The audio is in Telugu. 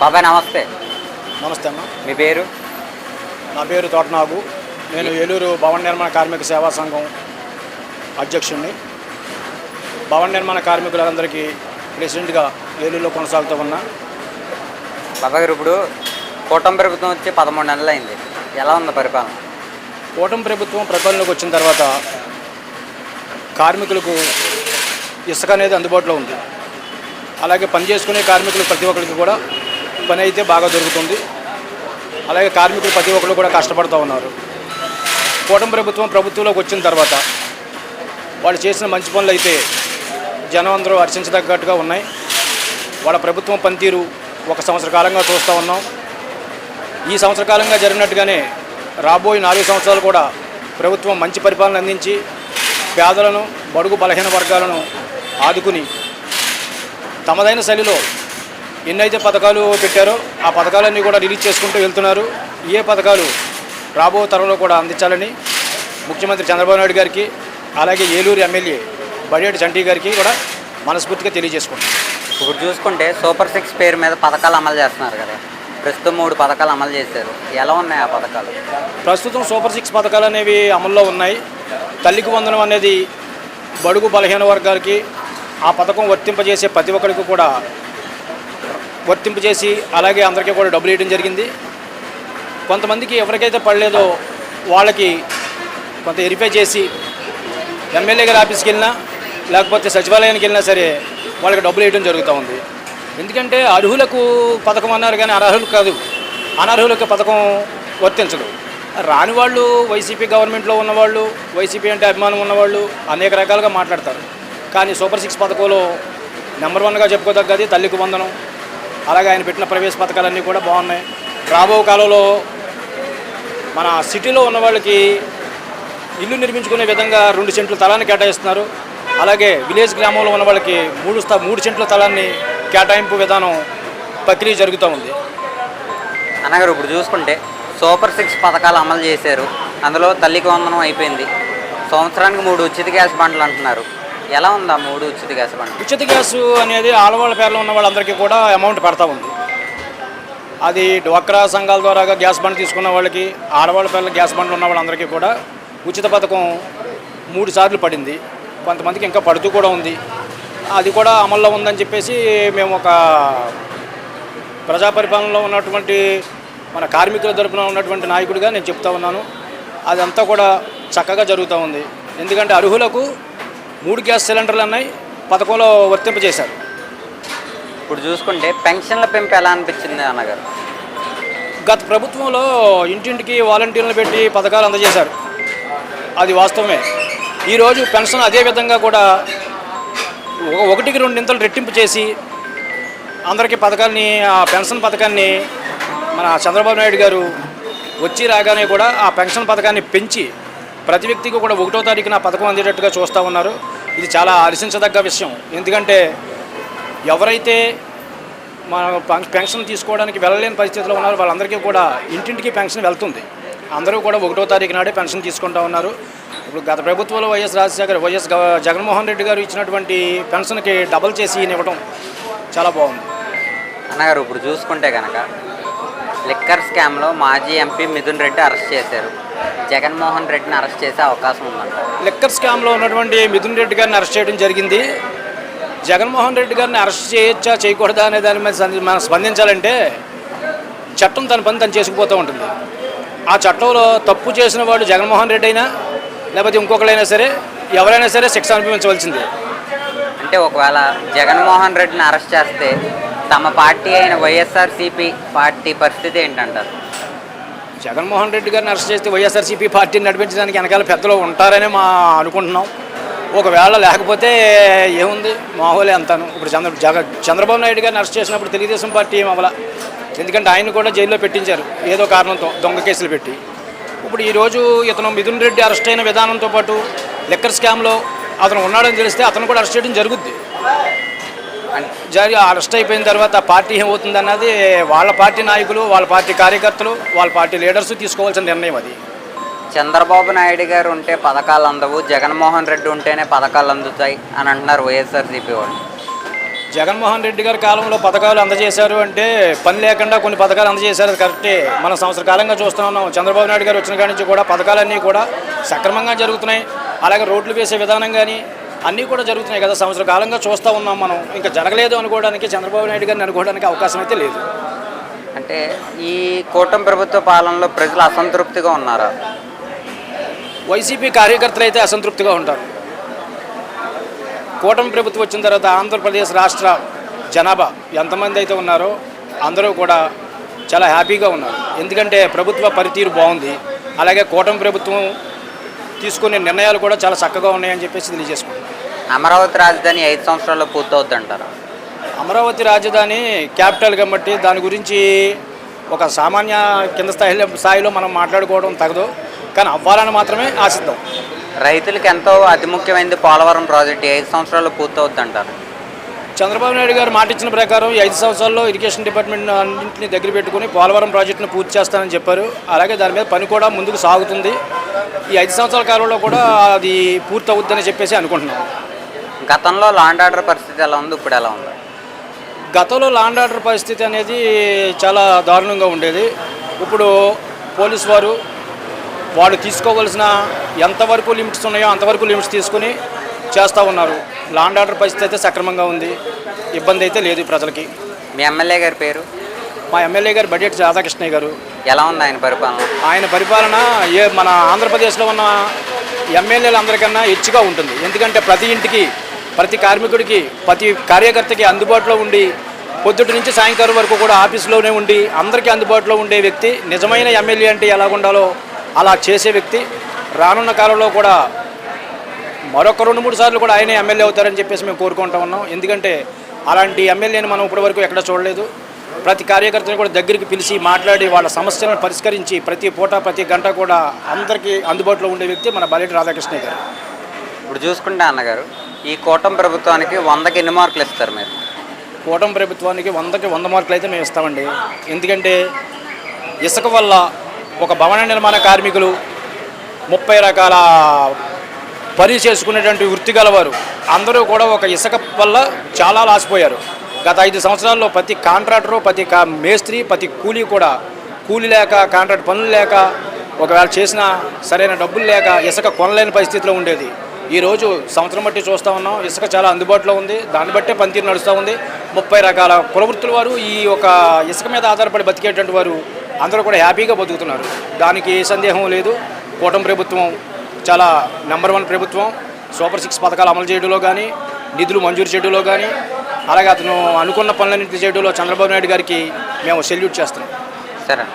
బాబాయ్ నమస్తే. నమస్తే అన్న. మీ పేరు? నా పేరు తోటనాగు. నేను ఏలూరు భవన నిర్మాణ కార్మిక సేవా సంఘం అధ్యక్షుడిని. భవన నిర్మాణ కార్మికులందరికీ ప్రెసిడెంట్గా ఏలూరులో కొనసాగుతూ ఉన్నా. బాబాయ్ గారు, ఇప్పుడు కూటమి ప్రభుత్వం వచ్చి 13 నెలలు అయింది. ఎలా ఉంది పరిపాలన? కూటమి ప్రభుత్వం పరిపాలనలోకి వచ్చిన తర్వాత కార్మికులకు ఇసుక అనేది అందుబాటులో ఉంది. అలాగే పని చేసుకునే కార్మికులు ప్రతి ఒక్కరికి కూడా పని అయితే బాగా దొరుకుతుంది. అలాగే కార్మికులు ప్రతి ఒక్కరు కూడా కష్టపడుతూ ఉన్నారు. కూటమి ప్రభుత్వంలోకి వచ్చిన తర్వాత వాళ్ళు చేసిన మంచి పనులు అయితే జనం అందరూ హర్షించదగ్గట్టుగా ఉన్నాయి. వాళ్ళ ప్రభుత్వం పనితీరు 1 సంవత్సర కాలంగా చూస్తూ ఉన్నాం. ఈ సంవత్సర కాలంగా జరిగినట్టుగానే రాబోయే 4 సంవత్సరాలు కూడా ప్రభుత్వం మంచి పరిపాలన అందించి పేదలను, బడుగు బలహీన వర్గాలను ఆదుకుని తమదైన శైలిలో ఎన్నైతే పథకాలు పెట్టారో ఆ పథకాలన్నీ కూడా రిలీజ్ చేసుకుంటూ వెళ్తున్నారు. ఏ పథకాలు రాబో తరంలో కూడా అందించాలని ముఖ్యమంత్రి చంద్రబాబు నాయుడు గారికి, అలాగే ఏలూరు ఎమ్మెల్యే బడియేటి చంటి గారికి కూడా మనస్ఫూర్తిగా తెలియజేసుకుంటాం. ఇప్పుడు చూసుకుంటే సూపర్ 6 పేరు మీద పథకాలు అమలు చేస్తున్నారు కదా. ప్రస్తుతం 3 పథకాలు అమలు చేశారు. ఎలా ఉన్నాయి ఆ పథకాలు? ప్రస్తుతం సూపర్ 6 పథకాలు అనేవి అమల్లో ఉన్నాయి. తల్లికి వందనం అనేది బడుగు బలహీన వర్గాలకి ఆ పథకం వర్తింపజేసే ప్రతి ఒక్కరికి కూడా వర్తింపజేసి అలాగే అందరికీ కూడా డబ్బులు వేయడం జరిగింది. కొంతమందికి ఎవరికైతే పడలేదో వాళ్ళకి కొంత వెరిఫై చేసి ఎమ్మెల్యే గారి ఆఫీస్కి వెళ్ళినా లేకపోతే సచివాలయానికి వెళ్ళినా సరే వాళ్ళకి డబ్బులు వేయడం జరుగుతూ ఉంది. ఎందుకంటే అర్హులకు పథకం అన్నారు కానీ అనర్హులు కాదు. అనర్హులకు పథకం వర్తించదు. రాని వాళ్ళు వైసీపీ గవర్నమెంట్లో ఉన్నవాళ్ళు, వైసీపీ అంటే అభిమానం ఉన్నవాళ్ళు అనేక రకాలుగా మాట్లాడతారు. కానీ సూపర్ 6 పథకంలో నెంబర్ 1గా చెప్పుకోదగ్గది తల్లికి వందనం. అలాగే ఆయన పెట్టిన ప్రవేశ పథకాలన్నీ కూడా బాగున్నాయి. రాబో కాలంలో మన సిటీలో ఉన్న వాళ్ళకి ఇల్లు నిర్మించుకునే విధంగా 2 సెంట్ల స్థలాన్ని కేటాయిస్తున్నారు. అలాగే విలేజ్ గ్రామంలో ఉన్న వాళ్ళకి 3 సెంట్ల స్థలాన్ని కేటాయింపు విధానం ప్రక్రియ జరుగుతూ ఉంది. అన్నగారు, ఇప్పుడు చూసుకుంటే సూపర్ 6 పథకాలు అమలు చేశారు. అందులో తల్లికి వందనం అయిపోయింది. సంవత్సరానికి 3 ఉచిత గ్యాస్ బండ్లు అంటున్నారు. ఎలా ఉందా 3 ఉచిత గ్యాస్ బండ్లు? ఉచిత గ్యాసు అనేది ఆడవాళ్ళ పేర్లో ఉన్న వాళ్ళందరికీ కూడా అమౌంట్ పడతా ఉంది. అది డ్వాక్రా సంఘాల ద్వారా గ్యాస్ బండ్ తీసుకున్న వాళ్ళకి, ఆడవాళ్ళ పేర్ల గ్యాస్ బండ్లు ఉన్న వాళ్ళందరికీ కూడా ఉచిత పథకం 3 సార్లు పడింది. కొంతమందికి ఇంకా పడుతూ కూడా ఉంది. అది కూడా అమల్లో ఉందని చెప్పేసి మేము ఒక ప్రజా పరిపాలనలో ఉన్నటువంటి మన కార్మికుల తరపున ఉన్నటువంటి నాయకుడిగా నేను చెప్తా ఉన్నాను. అదంతా కూడా చక్కగా జరుగుతూ ఉంది. ఎందుకంటే అర్హులకు 3 గ్యాస్ సిలిండర్లు అన్నాయి పథకంలో వర్తింపజేశారు. ఇప్పుడు చూసుకుంటే పెన్షన్ల పెంపు ఎలా అనిపించింది అన్నగారు? గత ప్రభుత్వంలో ఇంటింటికి వాలంటీర్లు పెట్టి పథకాలు అందజేశారు. అది వాస్తవమే. ఈరోజు పెన్షన్ అదే విధంగా కూడా 1కి 2 ఇంతలు రెట్టింపు చేసి అందరికీ పథకాన్ని, ఆ పెన్షన్ పథకాన్ని మన చంద్రబాబు నాయుడు గారు వచ్చి రాగానే కూడా ఆ పెన్షన్ పథకాన్ని పెంచి ప్రతి వ్యక్తికి కూడా 1వ తారీఖున పథకం అందేటట్టుగా చూస్తూ ఉన్నారు. ఇది చాలా హర్షించదగ్గ విషయం. ఎందుకంటే ఎవరైతే మన పెన్షన్ తీసుకోవడానికి వెళ్ళలేని పరిస్థితిలో ఉన్నారో వాళ్ళందరికీ కూడా ఇంటింటికి పెన్షన్ వెళ్తుంది. అందరూ కూడా 1వ తారీఖు నాడే పెన్షన్ తీసుకుంటూ ఉన్నారు. ఇప్పుడు గత ప్రభుత్వంలో వైఎస్ జగన్మోహన్ రెడ్డి గారు ఇచ్చినటువంటి పెన్షన్కి డబల్ చేసి ఇవ్వడం చాలా బాగుంది. అన్నగారు, ఇప్పుడు చూసుకుంటే కనుక లిక్కర్ స్కామ్లో మాజీ ఎంపీ మిథున్ రెడ్డి అరెస్ట్ చేశారు. జగన్మోహన్ రెడ్డిని అరెస్ట్ చేసే అవకాశం ఉందంట. లిక్కర్ స్కామ్లో ఉన్నటువంటి మిథున్ రెడ్డి గారిని అరెస్ట్ చేయడం జరిగింది. జగన్మోహన్ రెడ్డి గారిని అరెస్ట్ చేయొచ్చా చేయకూడదా అనే దాని మీద మనం స్పందించాలంటే చట్టం తన పని తను చేసుకుపోతూ ఉంటుంది. ఆ చట్టంలో తప్పు చేసిన వాడు జగన్మోహన్ రెడ్డి అయినా లేకపోతే ఇంకొకరైనా సరే ఎవరైనా సరే శిక్ష అనుభవించవలసిందే. అంటే ఒకవేళ జగన్మోహన్ రెడ్డిని అరెస్ట్ చేస్తే తమ పార్టీ అయిన వైఎస్ఆర్సీపీ పార్టీ పరిస్థితి ఏంటంటారు? జగన్మోహన్ రెడ్డి గారిని అరెస్ట్ చేస్తే వైఎస్ఆర్సీపీ పార్టీని నడిపించడానికి వెనకాల పెద్దలు ఉంటారని అనుకుంటున్నాం. ఒకవేళ లేకపోతే ఏముంది, మామూలే అంతాను. ఇప్పుడు చంద్రబాబు నాయుడు గారిని అరెస్ట్ చేసినప్పుడు తెలుగుదేశం పార్టీ ఏం అవ్వాల. ఎందుకంటే ఆయన కూడా జైల్లో పెట్టించారు ఏదో కారణంతో, దొంగ కేసులు పెట్టి. ఇప్పుడు ఈరోజు ఇతను మిథున్ రెడ్డి అరెస్ట్ అయిన విధానంతో పాటు లిక్కర్ స్కామ్లో అతను ఉన్నాడని తెలిస్తే అతను కూడా అరెస్ట్ చేయడం జరుగుద్ది. అరెస్ట్ అయిపోయిన తర్వాత పార్టీ ఏమవుతుంది అన్నది వాళ్ళ పార్టీ నాయకులు, వాళ్ళ పార్టీ కార్యకర్తలు, వాళ్ళ పార్టీ లీడర్స్ తీసుకోవాల్సిన నిర్ణయం అది. చంద్రబాబు నాయుడు గారు ఉంటే పథకాలు అందవు, జగన్మోహన్ రెడ్డి ఉంటేనే పథకాలు అందుతాయి అని అంటున్నారు వైఎస్ఆర్సీపీ వాళ్ళు. జగన్మోహన్ రెడ్డి గారి కాలంలో పథకాలు అందజేశారు అంటే పని లేకుండా కొన్ని పథకాలు అందజేశారు, అది కరెక్టే. మనం సంవత్సర కాలంగా చూస్తున్నాం. చంద్రబాబు నాయుడు గారు వచ్చిన కాడి నుంచి కూడా పథకాలన్నీ కూడా సక్రమంగా జరుగుతున్నాయి. అలాగే రోడ్లు వేసే విధానం కానీ అన్నీ కూడా జరుగుతున్నాయి కదా, సంవత్సర కాలంగా చూస్తూ ఉన్నాం మనం. ఇంకా జరగలేదు అనుకోవడానికి, చంద్రబాబు నాయుడు గారిని అనుకోవడానికి అవకాశం అయితే లేదు. అంటే ఈ కూటమి ప్రభుత్వ పాలనలో ప్రజలు అసంతృప్తిగా ఉన్నారా? వైసీపీ కార్యకర్తలు అయితే అసంతృప్తిగా ఉంటారు. కూటమి ప్రభుత్వం వచ్చిన తర్వాత ఆంధ్రప్రదేశ్ రాష్ట్ర జనాభా ఎంతమంది అయితే ఉన్నారో అందరూ కూడా చాలా హ్యాపీగా ఉన్నారు. ఎందుకంటే ప్రభుత్వ పనితీరు బాగుంది. అలాగే కూటమి ప్రభుత్వం తీసుకునే నిర్ణయాలు కూడా చాలా చక్కగా ఉన్నాయని చెప్పేసి తెలియజేసుకుంటున్నాం. అమరావతి రాజధాని 5 సంవత్సరాల్లో పూర్తవుద్ది అంటారు. అమరావతి రాజధాని క్యాపిటల్ కాబట్టి దాని గురించి ఒక సామాన్య కింద స్థాయిలో మనం మాట్లాడుకోవడం తగదు, కానీ అవ్వాలని మాత్రమే ఆశిద్దాం. రైతులకు ఎంతో అతి ముఖ్యమైనది పోలవరం ప్రాజెక్టు 5 సంవత్సరాల్లో పూర్తవుద్ది అంటారు. చంద్రబాబు నాయుడు గారు మాట ఇచ్చిన ప్రకారం ఈ 5 సంవత్సరాల్లో ఇరిగేషన్ డిపార్ట్మెంట్ అన్నింటినీ దగ్గర పెట్టుకుని పోలవరం ప్రాజెక్టును పూర్తి చేస్తానని చెప్పారు. అలాగే దాని మీద పని కూడా ముందుకు సాగుతుంది. ఈ 5 సంవత్సరాల కాలంలో కూడా అది పూర్తి అవుద్దని చెప్పేసి అనుకుంటున్నాం. గతంలో లాండ్ ఆర్డర్ పరిస్థితి ఎలా ఉంది, ఇప్పుడు ఎలా ఉంది? గతంలో లాండ్ ఆర్డర్ పరిస్థితి అనేది చాలా దారుణంగా ఉండేది. ఇప్పుడు పోలీసు వారు వాళ్ళు తీసుకోవాల్సిన ఎంతవరకు లిమిట్స్ ఉన్నాయో అంతవరకు లిమిట్స్ తీసుకుని చేస్తూ ఉన్నారు. లాండ్ ఆర్డర్ పరిస్థితి అయితే సక్రమంగా ఉంది, ఇబ్బంది అయితే లేదు ప్రజలకి. మీ ఎమ్మెల్యే గారి పేరు? మా ఎమ్మెల్యే గారు బడ్జెట్ రాధాకృష్ణయ్య గారు. ఎలా ఉంది ఆయన పరిపాలన? ఆయన పరిపాలన మన ఆంధ్రప్రదేశ్లో ఉన్న ఎమ్మెల్యేలందరికన్నా హెచ్చుగా ఉంటుంది. ఎందుకంటే ప్రతి ఇంటికి, ప్రతి కార్మికుడికి, ప్రతి కార్యకర్తకి అందుబాటులో ఉండి పొద్దుటి నుంచి సాయంకాలం వరకు కూడా ఆఫీసులోనే ఉండి అందరికీ అందుబాటులో ఉండే వ్యక్తి. నిజమైన ఎమ్మెల్యే అంటే ఎలా ఉండాలో అలా చేసే వ్యక్తి. రానున్న కాలంలో కూడా మరొక 2-3 సార్లు కూడా ఆయనే ఎమ్మెల్యే అవుతారని చెప్పేసి మేము కోరుకుంటా ఉన్నాం. ఎందుకంటే అలాంటి ఎమ్మెల్యేని మనం ఇప్పటివరకు ఎక్కడ చూడలేదు. ప్రతి కార్యకర్తని కూడా దగ్గరికి పిలిచి మాట్లాడి వాళ్ళ సమస్యలను పరిష్కరించి ప్రతి పూట ప్రతి గంట కూడా అందరికీ అందుబాటులో ఉండే వ్యక్తి మన బల్లెటి రాధాకృష్ణయ్య గారు. ఇప్పుడు చూసుకుంటే అన్నగారు, ఈ కూటమి ప్రభుత్వానికి 100కి ఎన్ని మార్కులు ఇస్తారు మీరు? కూటమి ప్రభుత్వానికి 100కి 100 మార్కులు అయితే మేము ఇస్తామండి. ఎందుకంటే ఇసుక వల్ల ఒక భవన నిర్మాణ కార్మికులు 30 రకాల పని చేసుకునేటువంటి వృత్తి గలవారు అందరూ కూడా ఒక ఇసుక వల్ల చాలా లాసిపోయారు. గత 5 సంవత్సరాల్లో ప్రతి కాంట్రాక్టరు, ప్రతి మేస్త్రి, ప్రతి కూలీ కూడా కూలీ లేక, కాంట్రాక్ట్ పనులు లేక, ఒకవేళ చేసిన సరైన డబ్బులు లేక ఇసుక కొనలేని పరిస్థితిలో ఉండేది. ఈరోజు సంవత్సరం బట్టి చూస్తూ ఉన్నాం, ఇసుక చాలా అందుబాటులో ఉంది. దాన్ని బట్టే పనితీరు నడుస్తూ ఉంది. 30 రకాల కులవృత్తుల వారు ఈ ఒక ఇసుక మీద ఆధారపడి బతికేటువంటి వారు అందరూ కూడా హ్యాపీగా బతుకుతున్నారు. దానికి ఏ సందేహం లేదు. కూటమి ప్రభుత్వం చాలా నెంబర్ 1 ప్రభుత్వం. సూపర్ 6 పథకాలు అమలు చేయడంలో కానీ, నిధులు మంజూరు చేయడంలో కానీ, అలాగే అతను అనుకున్న పనులన్నింటినీ చేయడంలో చంద్రబాబు నాయుడు గారికి మేము సెల్యూట్ చేస్తున్నాం. సరే.